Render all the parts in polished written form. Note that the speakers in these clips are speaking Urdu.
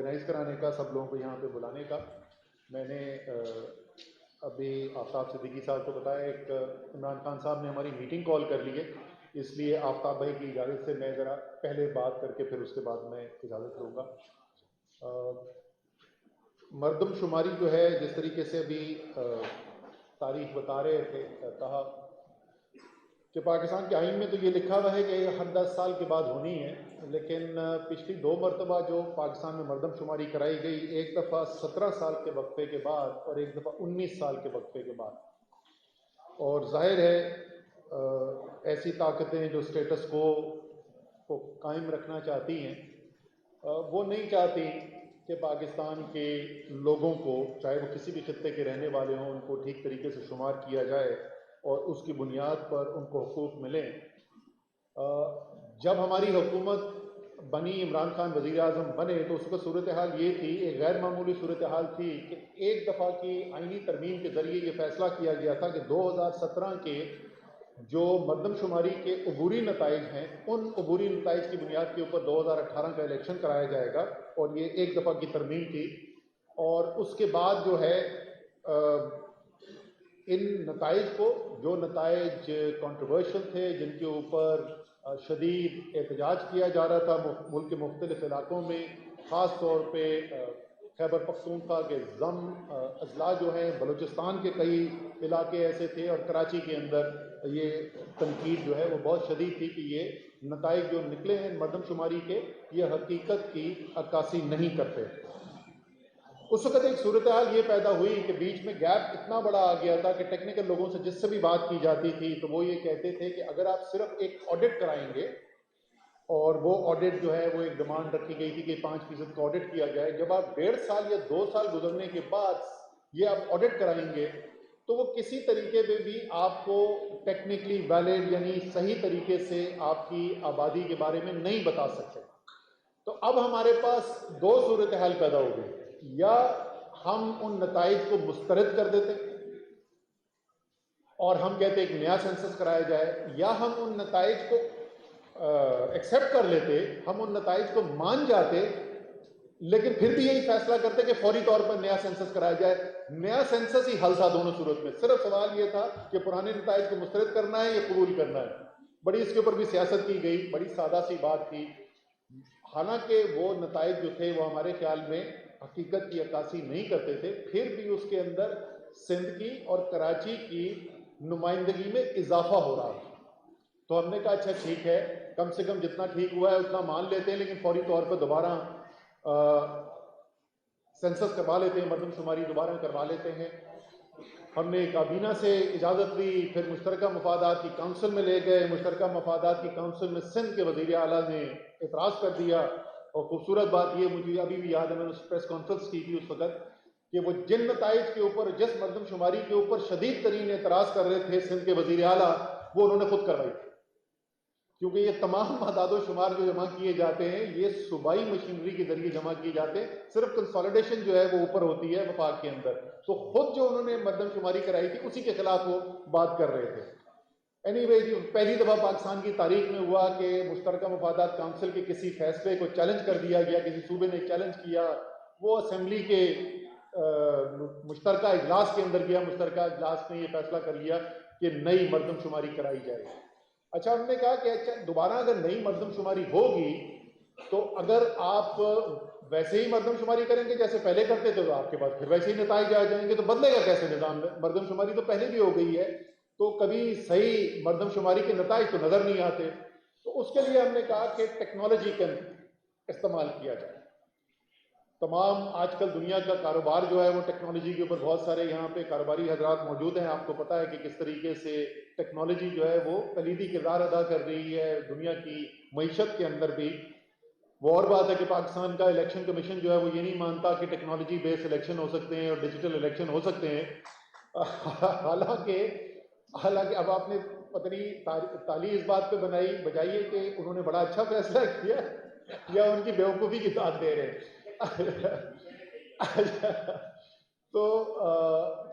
آرگنائز کرانے کا، سب لوگوں کو یہاں پہ بلانے کا. میں نے ابھی آفتاب صدیقی صاحب کو بتایا، ایک عمران خان صاحب نے ہماری میٹنگ کال کر لی ہے، اس لیے آفتاب بھائی کی اجازت سے میں ذرا پہلے بات کر کے پھر اس کے بعد میں اجازت لوں گا. مردم شماری جو ہے، جس طریقے سے ابھی تاریخ بتا رہے تھے، کہا کہ پاکستان کے آئین میں تو یہ لکھا ہوا ہے کہ ہر 10 سال کے بعد ہونی ہے، لیکن پچھلی 2 مرتبہ جو پاکستان میں مردم شماری کرائی گئی، ایک دفعہ 17 سال کے وقفے کے بعد اور ایک دفعہ 19 سال کے وقفے کے بعد. اور ظاہر ہے ایسی طاقتیں جو اسٹیٹس کو قائم رکھنا چاہتی ہیں، وہ نہیں چاہتی کہ پاکستان کے لوگوں کو، چاہے وہ کسی بھی خطے کے رہنے والے ہوں، ان کو ٹھیک طریقے سے شمار کیا جائے اور اس کی بنیاد پر ان کو حقوق ملیں. جب ہماری حکومت بنی، عمران خان وزیر اعظم بنے، تو اس کا صورتحال یہ تھی، ایک غیر معمولی صورتحال تھی کہ ایک دفعہ کی آئینی ترمیم کے ذریعے یہ فیصلہ کیا گیا تھا کہ 2017 کے جو مردم شماری کے عبوری نتائج ہیں، ان عبوری نتائج کی بنیاد کے اوپر 2018 کا الیکشن کرایا جائے گا، اور یہ ایک دفعہ کی ترمیم تھی. اور اس کے بعد جو ہے ان نتائج کو، جو نتائج کنٹروورشل تھے، جن کے اوپر شدید احتجاج کیا جا رہا تھا ملک کے مختلف علاقوں میں، خاص طور پہ خیبر پختونخوا کے اضلاع جو ہیں، بلوچستان کے کئی علاقے ایسے تھے، اور کراچی کے اندر یہ تنقید جو ہے وہ بہت شدید تھی کہ یہ نتائج جو نکلے ہیں مردم شماری کے، یہ حقیقت کی عکاسی نہیں کرتے. اس وقت ایک صورتحال یہ پیدا ہوئی کہ بیچ میں گیپ اتنا بڑا آ گیا تھا کہ ٹیکنیکل لوگوں سے جس سے بھی بات کی جاتی تھی تو وہ یہ کہتے تھے کہ اگر آپ صرف ایک آڈٹ کرائیں گے، اور وہ آڈٹ جو ہے وہ ایک ڈیمانڈ رکھی گئی تھی کہ 5% کا آڈٹ کیا جائے، جب آپ 1.5 سال یا 2 سال گزرنے کے بعد یہ آپ آڈٹ کرائیں گے تو وہ کسی طریقے پہ بھی آپ کو ٹیکنیکلی ویلڈ، یعنی صحیح طریقے سے آپ کی آبادی کے بارے میں نہیں بتا سکتے. تو اب ہمارے پاس 2 صورتحال پیدا ہو گئی، یا ہم ان نتائج کو مسترد کر دیتے اور ہم کہتے ایک نیا سینسس کرایا جائے، یا ہم ان نتائج کو ایکسیپٹ کر لیتے، ہم ان نتائج کو مان جاتے، لیکن پھر بھی یہی فیصلہ کرتے کہ فوری طور پر نیا سینسس کرایا جائے. نیا سینسس ہی حل تھا دونوں صورت میں. صرف سوال یہ تھا کہ پرانے نتائج کو مسترد کرنا ہے یا قبول کرنا ہے. بڑی اس کے اوپر بھی سیاست کی گئی، بڑی سادہ سی بات تھی. حالانکہ وہ نتائج جو تھے وہ ہمارے خیال میں حقیقت کی عکاسی نہیں کرتے تھے، پھر بھی اس کے اندر سندھ کی اور کراچی کی نمائندگی میں اضافہ ہو رہا تھا. تو ہم نے کہا اچھا ٹھیک ہے، کم سے کم جتنا ٹھیک ہوا ہے اتنا مان لیتے ہیں، لیکن فوری طور پر دوبارہ سینسس کروا لیتے ہیں، مردم شماری دوبارہ کروا لیتے ہیں. ہم نے کابینہ سے اجازت لی، پھر مشترکہ مفادات کی کونسل میں لے گئے. مشترکہ مفادات کی کونسل میں سندھ کے وزیر اعلیٰ نے اعتراض کر دیا. اور خوبصورت بات یہ مجھے ابھی بھی یاد ہے، میں نے پریس کانفرنس کی تھی اس وقت، کہ وہ جن نتائج کے اوپر، جس مردم شماری کے اوپر شدید ترین اعتراض کر رہے تھے سندھ کے وزیر اعلیٰ، وہ انہوں نے خود کروائی تھی. کیونکہ یہ تمام اعداد و شمار جو جمع کیے جاتے ہیں یہ صوبائی مشینری کے ذریعے جمع کیے جاتے ہیں، صرف کنسالیڈیشن جو ہے وہ اوپر ہوتی ہے وفاق کے اندر. تو خود جو انہوں نے مردم شماری کرائی تھی اسی کے خلاف وہ بات کر رہے تھے. اینی وے، پہلی دفعہ پاکستان کی تاریخ میں ہوا کہ مشترکہ مفادات کونسل کے کسی فیصلے کو چیلنج کر دیا گیا، کسی صوبے نے چیلنج کیا، وہ اسمبلی کے مشترکہ اجلاس کے اندر گیا، مشترکہ اجلاس نے یہ فیصلہ کر لیا کہ نئی مردم شماری کرائی جائے. اچھا، ہم نے کہا کہ اچھا دوبارہ اگر نئی مردم شماری ہوگی تو اگر آپ ویسے ہی مردم شماری کریں گے جیسے پہلے کرتے تھے تو آپ کے پاس پھر ویسے ہی نتائج آ جائیں گے، تو بدلے گا کیسے نظام؟ مردم شماری تو پہلے بھی ہو گئی ہے، تو کبھی صحیح مردم شماری کے نتائج تو نظر نہیں آتے. تو اس کے لیے ہم نے کہا کہ ٹیکنالوجی کا استعمال کیا جائے. تمام آج کل دنیا کا کاروبار جو ہے وہ ٹیکنالوجی کے اوپر، بہت سارے یہاں پہ کاروباری حضرات موجود ہیں، آپ کو پتہ ہے کہ کس طریقے سے ٹیکنالوجی جو ہے وہ کلیدی کردار ادا کر رہی ہے دنیا کی معیشت کے اندر بھی. وہ اور بات ہے کہ پاکستان کا الیکشن کمیشن جو ہے وہ یہ نہیں مانتا کہ ٹیکنالوجی بیس الیکشن ہو سکتے ہیں اور ڈیجیٹل الیکشن ہو سکتے ہیں. حالانکہ اب آپ نے پتہ نہیں تالی اس بات پہ بجائیے کہ انہوں نے بڑا اچھا فیصلہ کیا یا ان کی بیوقوفی کی داد دے رہے ہیں. تو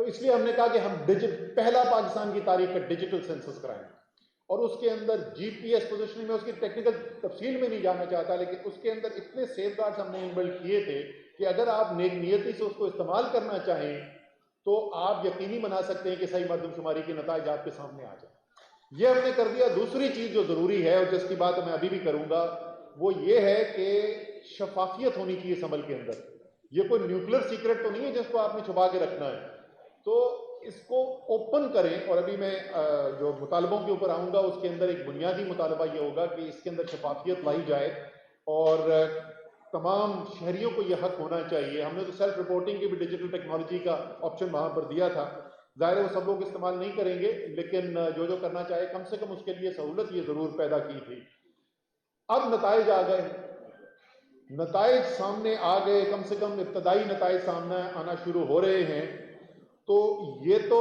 اس لیے ہم نے کہا کہ ہم پہلا پاکستان کی تاریخ کا ڈیجیٹل سینسس کرائیں. اور اس کے اندر جی پی ایس پوزیشننگ میں اس کی ٹیکنیکل تفصیل میں نہیں جانا چاہتا، لیکن اس کے اندر اتنے سیف گارڈز ہم نے انبلڈ کیے تھے کہ اگر آپ نیک نیتی سے اس کو استعمال کرنا چاہیں تو آپ یقینی بنا سکتے ہیں کہ صحیح مردم شماری کے نتائج آپ کے سامنے آ جائیں۔ یہ ہم نے کر دیا۔ دوسری چیز جو ضروری ہے اور جس کی بات میں ابھی بھی کروں گا وہ یہ ہے کہ شفافیت ہونی چاہیے اس عمل کے اندر۔ یہ کوئی نیوکلیر سیکرٹ تو نہیں ہے جس کو آپ نے چھپا کے رکھنا ہے، تو اس کو اوپن کریں۔ اور ابھی میں جو مطالبوں کے اوپر آؤں گا اس کے اندر ایک بنیادی مطالبہ یہ ہوگا کہ اس کے اندر شفافیت لائی جائے اور تمام شہریوں کو یہ حق ہونا چاہیے۔ ہم نے تو سیلف رپورٹنگ کی بھی ڈیجیٹل ٹیکنالوجی کا آپشن وہاں پر دیا تھا، ظاہر ہے وہ سب لوگ استعمال نہیں کریں گے، لیکن جو کرنا چاہے کم سے کم اس کے لیے سہولت یہ ضرور پیدا کی تھی۔ اب نتائج آ گئے، نتائج سامنے آ گئے، کم سے کم ابتدائی نتائج سامنے آنا شروع ہو رہے ہیں۔ تو یہ تو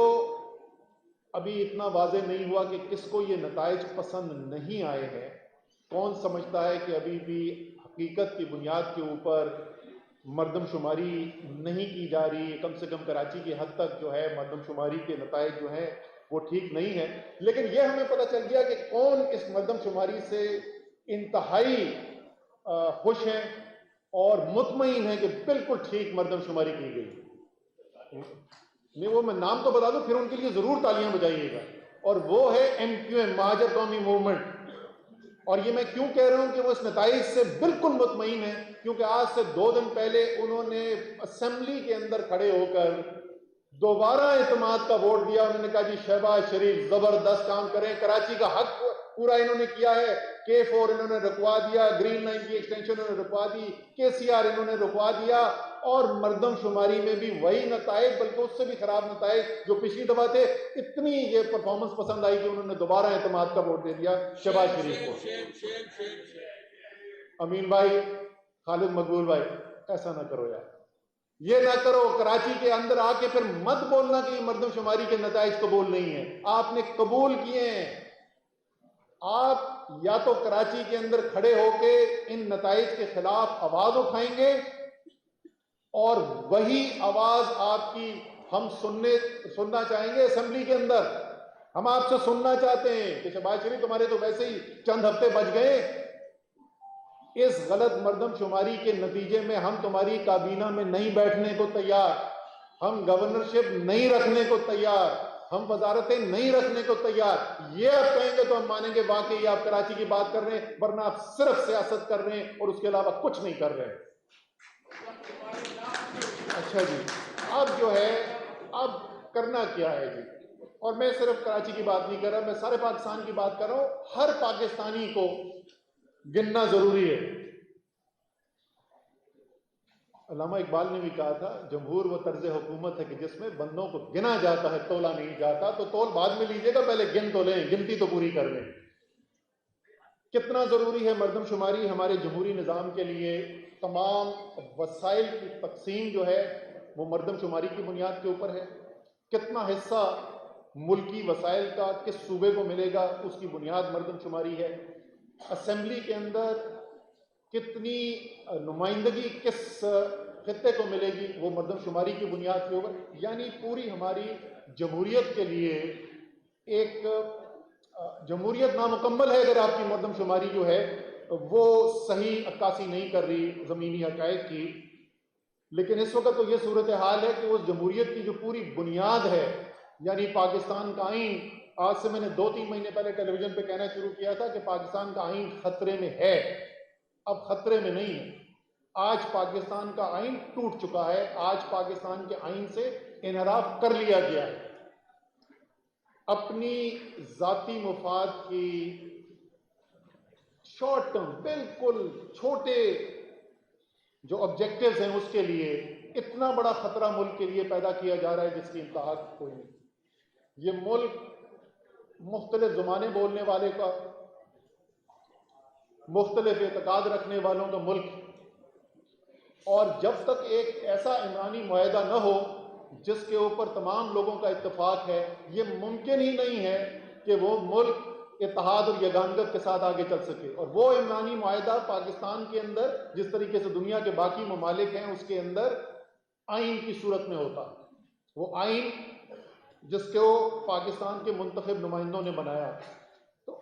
ابھی اتنا واضح نہیں ہوا کہ کس کو یہ نتائج پسند نہیں آئے ہیں۔ کون سمجھتا ہے کہ ابھی بھی حقیقت کی بنیاد کے اوپر مردم شماری نہیں کی جا رہی، کم سے کم کراچی کی حد تک جو ہے مردم شماری کے نتائج جو ہیں وہ ٹھیک نہیں ہیں۔ لیکن یہ ہمیں پتہ چل گیا کہ کون اس مردم شماری سے انتہائی خوش ہیں اور مطمئن ہیں کہ بالکل ٹھیک مردم شماری کی گئی۔ نہیں، وہ میں نام تو بتا دوں، پھر ان کے لیے ضرور تالیاں بجائیے گا، اور وہ ہے MQM، مہاجر قومی موومنٹ۔ اور یہ میں کیوں کہہ رہا ہوں کہ وہ اس نتائج سے بالکل مطمئن ہیں، کیونکہ آج سے 2 دن پہلے انہوں نے اسمبلی کے اندر کھڑے ہو کر دوبارہ اعتماد کا ووٹ دیا۔ انہوں نے کہا جی شہباز شریف زبردست کام کریں، کراچی کا حق پورا انہوں نے کیا ہے، K4 انہوں نے رکوا دیا، گرین لائن کی ایکسٹینشن انہوں نے رکوا دی، KCR انہوں نے رکوا دیا، اور مردم شماری میں بھی وہی نتائج، بلکہ اس سے بھی خراب نتائج جو پچھلی دفعہ تھے۔ اتنی یہ پرفارمنس پسند آئی کہ انہوں نے دوبارہ اعتماد کا ووٹ دے دیا شہباز شریف کو۔ امین بھائی، خالد مقبول بھائی، ایسا نہ کرو یار، یہ نہ کرو۔ کراچی کے اندر آ کے پھر مت بولنا کہ یہ مردم شماری کے نتائج قبول نہیں ہیں، آپ نے قبول کیے ہیں۔ آپ یا تو کراچی کے اندر کھڑے ہو کے ان نتائج کے خلاف آواز اٹھائیں گے، اور وہی آواز آپ کی ہم سننا چاہیں گے اسمبلی کے اندر۔ ہم آپ سے سننا چاہتے ہیں کہ شہباز شریف تمہارے تو ویسے ہی چند ہفتے بچ گئے، اس غلط مردم شماری کے نتیجے میں ہم تمہاری کابینہ میں نہیں بیٹھنے کو تیار، ہم گورنرشپ نہیں رکھنے کو تیار، ہم وزارتیں نہیں رکھنے کو تیار۔ یہ آپ کہیں گے تو ہم مانیں گے واقعی آپ کراچی کی بات کر رہے ہیں، ورنہ آپ صرف سیاست کر رہے ہیں اور اس کے علاوہ کچھ نہیں کر رہے ہیں۔ اچھا جی، اب جو ہے اب کرنا کیا ہے جی؟ اور میں صرف کراچی کی بات نہیں کر رہا، میں سارے پاکستان کی بات کر رہا ہوں۔ ہر پاکستانی کو گننا ضروری ہے۔ علامہ اقبال نے بھی کہا تھا جمہور وہ طرز حکومت ہے کہ جس میں بندوں کو گنا جاتا ہے تولا نہیں جاتا۔ تو تول بعد میں لیجئے گا، پہلے گن تو لیں، گنتی تو پوری کر لیں۔ کتنا ضروری ہے مردم شماری ہمارے جمہوری نظام کے لیے؟ تمام وسائل کی تقسیم جو ہے وہ مردم شماری کی بنیاد کے اوپر ہے۔ کتنا حصہ ملکی وسائل کا کس صوبے کو ملے گا، اس کی بنیاد مردم شماری ہے۔ اسمبلی کے اندر کتنی نمائندگی کس خطے کو ملے گی، وہ مردم شماری کی بنیاد کے اوپر۔ یعنی پوری ہماری جمہوریت کے لیے ایک جمہوریت نامکمل ہے اگر آپ کی مردم شماری جو ہے وہ صحیح عکاسی نہیں کر رہی زمینی حقائق کی۔ لیکن اس وقت تو یہ صورتحال ہے کہ اس جمہوریت کی جو پوری بنیاد ہے، یعنی پاکستان کا آئین، آج سے میں نے 2-3 مہینے پہلے ٹیلی ویژن پہ کہنا شروع کیا تھا کہ پاکستان کا آئین خطرے میں ہے، اب خطرے میں نہیں ہے۔ آج پاکستان کا آئین ٹوٹ چکا ہے، آج پاکستان کے آئین سے انحراف کر لیا گیا ہے۔ اپنی ذاتی مفاد کی شارٹ ٹرم بالکل چھوٹے جو آبجیکٹیوز ہیں اس کے لیے اتنا بڑا خطرہ ملک کے لیے پیدا کیا جا رہا ہے جس کی انتہا کوئی نہیں۔ یہ ملک مختلف زبانیں بولنے والے کا، مختلف اعتقاد رکھنے والوں کا ملک، اور جب تک ایک ایسا عمرانی معاہدہ نہ ہو جس کے اوپر تمام لوگوں کا اتفاق ہے، یہ ممکن ہی نہیں ہے کہ وہ ملک اتحاد اور یگانگت کے ساتھ آگے چل سکے۔ اور وہ عمرانی معاہدہ پاکستان کے اندر جس طریقے سے دنیا کے باقی ممالک ہیں اس کے اندر آئین کی صورت میں ہوتا ہے، وہ آئین جس کو پاکستان کے منتخب نمائندوں نے بنایا۔ تو